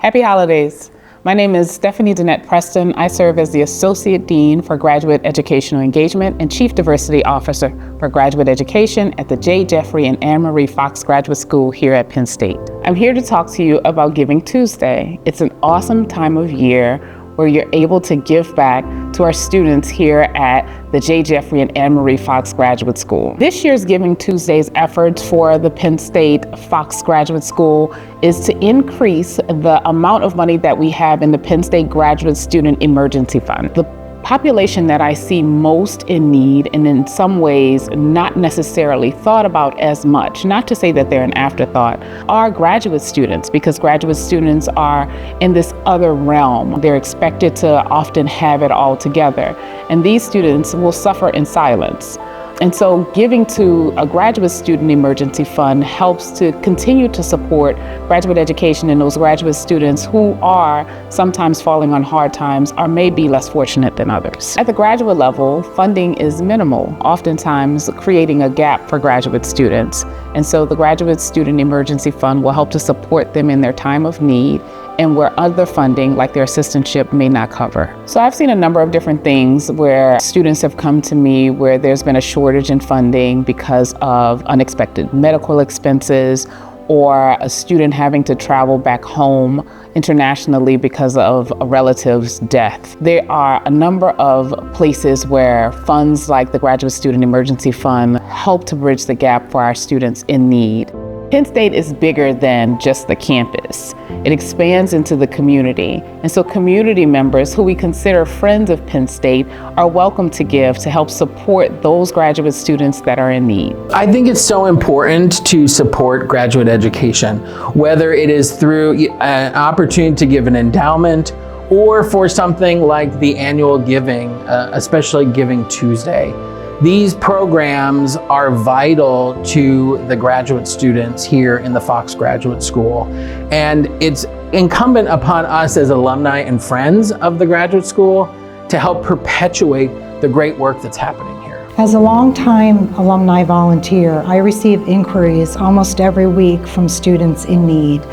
Happy holidays. My name is Stephanie Danette Preston. I serve as the Associate Dean for Graduate Educational Engagement and Chief Diversity Officer for Graduate Education at the J. Jeffrey and Anne Marie Fox Graduate School here at Penn State. I'm here to talk to you about Giving Tuesday. It's an awesome time of year where you're able to give back to our students here at the J. Jeffrey and Anne Marie Fox Graduate School. This year's Giving Tuesday's efforts for the Penn State Fox Graduate School is to increase the amount of money that we have in the Penn State Graduate Student Emergency Fund. The population that I see most in need, and in some ways not necessarily thought about as much, not to say that they're an afterthought, are graduate students, because graduate students are in this other realm. They're expected to often have it all together, and these students will suffer in silence. And so giving to a graduate student emergency fund helps to continue to support graduate education and those graduate students who are sometimes falling on hard times or may be less fortunate than others. At the graduate level, funding is minimal, oftentimes creating a gap for graduate students. And so the Graduate Student Emergency Fund will help to support them in their time of need and where other funding, like their assistantship, may not cover. So I've seen a number of different things where students have come to me where there's been a shortage in funding because of unexpected medical expenses, or a student having to travel back home internationally because of a relative's death. There are a number of places where funds like the Graduate Student Emergency Fund help to bridge the gap for our students in need. Penn State is bigger than just the campus. It expands into the community. And so community members who we consider friends of Penn State are welcome to give to help support those graduate students that are in need. I think it's so important to support graduate education, whether it is through an opportunity to give an endowment or for something like the annual giving, especially Giving Tuesday. These programs are vital to the graduate students here in the Fox Graduate School. And it's incumbent upon us as alumni and friends of the graduate school to help perpetuate the great work that's happening here. As a longtime alumni volunteer, I receive inquiries almost every week from students in need.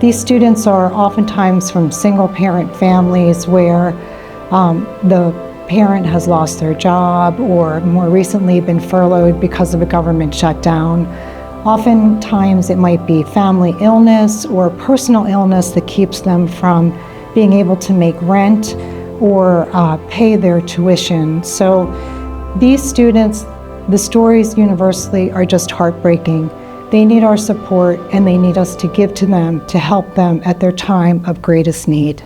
These students are oftentimes from single-parent families where the parent has lost their job or more recently been furloughed because of a government shutdown. Oftentimes it might be family illness or personal illness that keeps them from being able to make rent or pay their tuition. So these students, the stories universally are just heartbreaking. They need our support and they need us to give to them to help them at their time of greatest need.